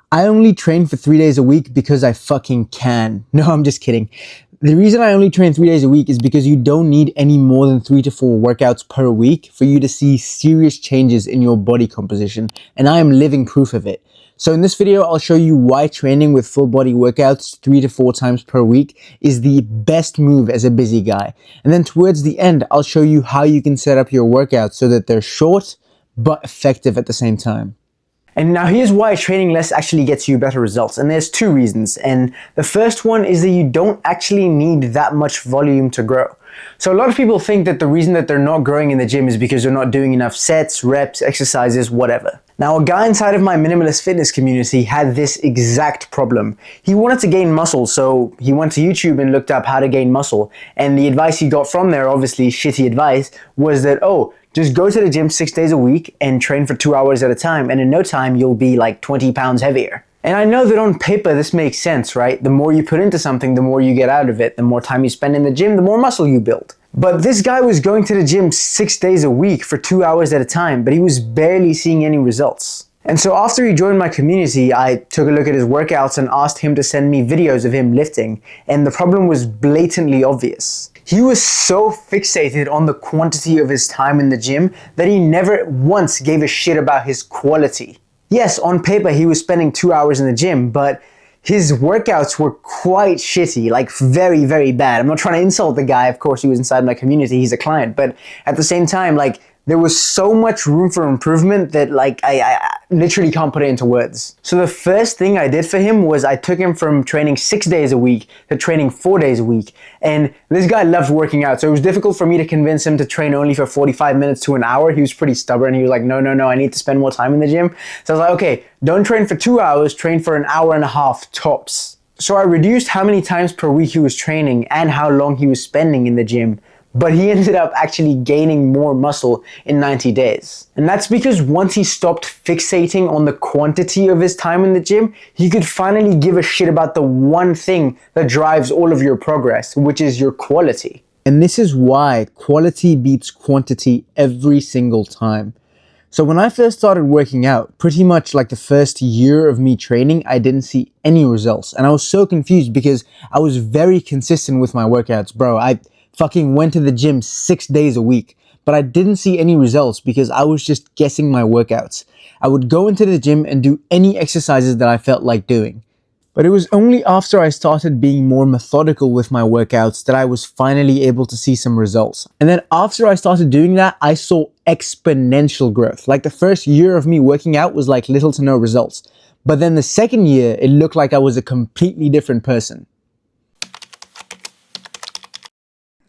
I only train for 3 days a week because I fucking can. No, I'm just kidding. The reason I only train 3 days a week is because you don't need any more than 3 to 4 workouts per week for you to see serious changes in your body composition, and I am living proof of it. So in this video, I'll show you why training with full body workouts 3 to 4 times per week is the best move as a busy guy. And then towards the end, I'll show you how you can set up your workouts so that they're short but effective at the same time. And now here's why training less actually gets you better results. And there's 2 reasons. And the first one is that you don't actually need that much volume to grow. So a lot of people think that the reason that they're not growing in the gym is because they're not doing enough sets, reps, exercises, whatever. Now, a guy inside of my minimalist fitness community had this exact problem. He wanted to gain muscle, so he went to YouTube and looked up how to gain muscle. And the advice he got from there, obviously shitty advice, was that, just go to the gym 6 days a week and train for 2 hours at a time, and in no time you'll be like 20 pounds heavier. And I know that on paper this makes sense, right? The more you put into something, the more you get out of it. The more time you spend in the gym, the more muscle you build. But this guy was going to the gym 6 days a week for 2 hours at a time, but he was barely seeing any results. And so after he joined my community, I took a look at his workouts and asked him to send me videos of him lifting, and the problem was blatantly obvious. He was so fixated on the quantity of his time in the gym that he never once gave a shit about his quality. Yes, on paper he was spending 2 hours in the gym, but his workouts were quite shitty, like very, very bad. I'm not trying to insult the guy, of course he was inside my community, he's a client, but at the same time, like, there was so much room for improvement that like I literally can't put it into words. So the first thing I did for him was I took him from training 6 days a week to training 4 days a week. And this guy loved working out, so it was difficult for me to convince him to train only for 45 minutes to an hour. He was pretty stubborn. He was like, no, I need to spend more time in the gym. So I was like, okay, don't train for 2 hours, train for an hour and a half tops. So I reduced how many times per week he was training and how long he was spending in the gym. But he ended up actually gaining more muscle in 90 days. And that's because once he stopped fixating on the quantity of his time in the gym, he could finally give a shit about the one thing that drives all of your progress, which is your quality. And this is why quality beats quantity every single time. So when I first started working out, pretty much like the first year of me training, I didn't see any results. And I was so confused because I was very consistent with my workouts, bro. I fucking went to the gym 6 days a week, but I didn't see any results because I was just guessing my workouts. I would go into the gym and do any exercises that I felt like doing. But it was only after I started being more methodical with my workouts that I was finally able to see some results. And then after I started doing that, I saw exponential growth. Like the first year of me working out was like little to no results. But then the second year, it looked like I was a completely different person.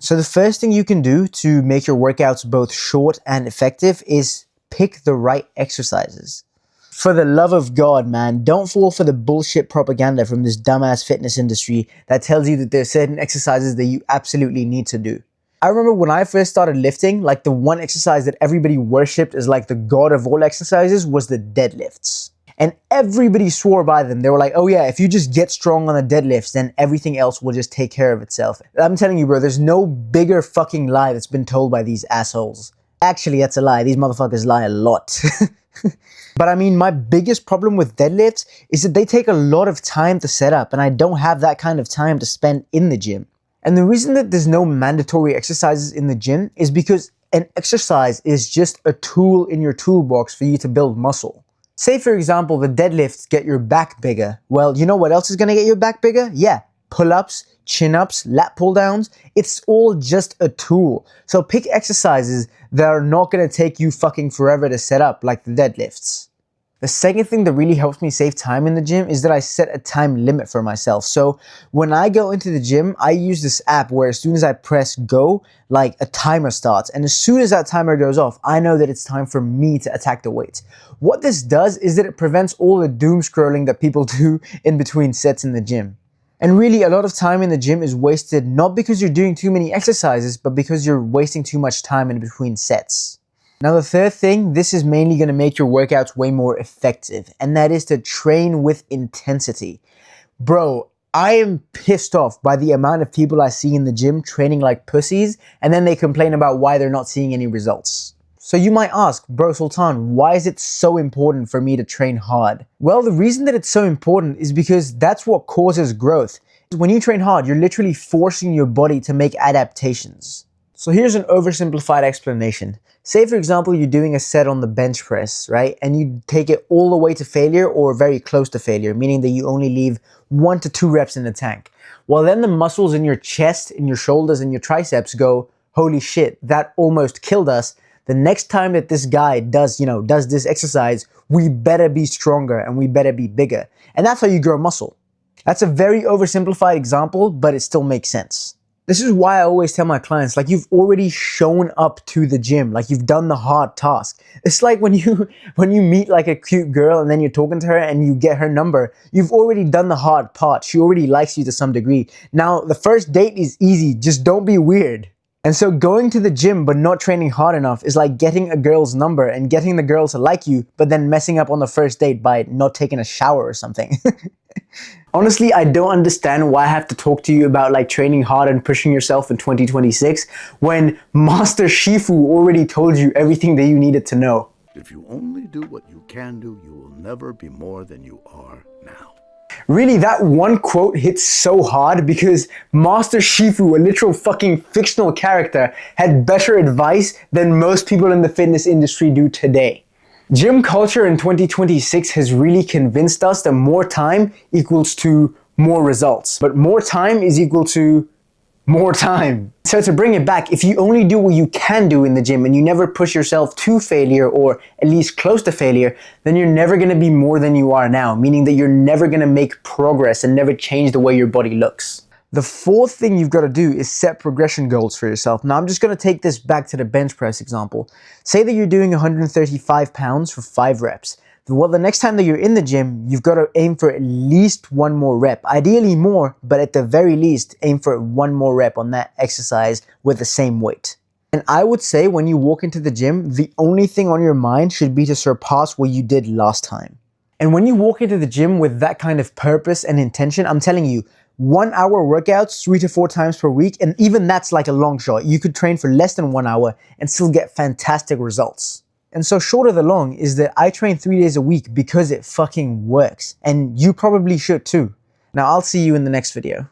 So the first thing you can do to make your workouts both short and effective is pick the right exercises. For the love of God, man, don't fall for the bullshit propaganda from this dumbass fitness industry that tells you that there are certain exercises that you absolutely need to do. I remember when I first started lifting, like the one exercise that everybody worshipped as like the god of all exercises was the deadlifts. And everybody swore by them. They were like, oh yeah, if you just get strong on the deadlifts, then everything else will just take care of itself. I'm telling you, bro, there's no bigger fucking lie that's been told by these assholes. Actually, that's a lie. These motherfuckers lie a lot. But I mean, my biggest problem with deadlifts is that they take a lot of time to set up, and I don't have that kind of time to spend in the gym. And the reason that there's no mandatory exercises in the gym is because an exercise is just a tool in your toolbox for you to build muscle. Say, for example, the deadlifts get your back bigger. Well, you know what else is going to get your back bigger? Yeah, pull-ups, chin-ups, lat pull-downs. It's all just a tool. So pick exercises that are not going to take you fucking forever to set up, like the deadlifts. The second thing that really helps me save time in the gym is that I set a time limit for myself. So when I go into the gym, I use this app where as soon as I press go, like a timer starts. And as soon as that timer goes off, I know that it's time for me to attack the weights. What this does is that it prevents all the doom scrolling that people do in between sets in the gym. And really, a lot of time in the gym is wasted not because you're doing too many exercises, but because you're wasting too much time in between sets. Now the third thing, this is mainly going to make your workouts way more effective, and that is to train with intensity. Bro, I am pissed off by the amount of people I see in the gym training like pussies, and then they complain about why they're not seeing any results. So you might ask, bro Sultan, why is it so important for me to train hard? Well, the reason that it's so important is because that's what causes growth. When you train hard, you're literally forcing your body to make adaptations. So here's an oversimplified explanation. Say for example, you're doing a set on the bench press, right? And you take it all the way to failure or very close to failure, meaning that you only leave 1 to 2 reps in the tank. Well, then the muscles in your chest, in your shoulders, and your triceps go, holy shit, that almost killed us. The next time that this guy does this exercise, we better be stronger and we better be bigger. And that's how you grow muscle. That's a very oversimplified example, but it still makes sense. This is why I always tell my clients, like, you've already shown up to the gym, like you've done the hard task. It's like when you meet like a cute girl and then you're talking to her and you get her number, you've already done the hard part. She already likes you to some degree. Now, the first date is easy, just don't be weird. And so going to the gym but not training hard enough is like getting a girl's number and getting the girl to like you, but then messing up on the first date by not taking a shower or something. Honestly, I don't understand why I have to talk to you about like training hard and pushing yourself in 2026 when Master Shifu already told you everything that you needed to know. If you only do what you can do, you will never be more than you are now. Really, that one quote hits so hard because Master Shifu, a literal fucking fictional character, had better advice than most people in the fitness industry do today. Gym culture in 2026 has really convinced us that more time equals to more results, but more time is equal to more time. So to bring it back, if you only do what you can do in the gym and you never push yourself to failure or at least close to failure, then you're never going to be more than you are now, meaning that you're never going to make progress and never change the way your body looks. The fourth thing you've got to do is set progression goals for yourself. Now I'm just going to take this back to the bench press example. Say that you're doing 135 pounds for 5 reps. Well, the next time that you're in the gym, you've got to aim for at least 1 more rep. Ideally more, but at the very least, aim for 1 more rep on that exercise with the same weight. And I would say when you walk into the gym, the only thing on your mind should be to surpass what you did last time. And when you walk into the gym with that kind of purpose and intention, I'm telling you, 1 hour workouts 3 to 4 times per week, and even that's like a long shot. You could train for less than 1 hour and still get fantastic results. And so short of the long is that I train 3 days a week because it fucking works. And you probably should too. Now I'll see you in the next video.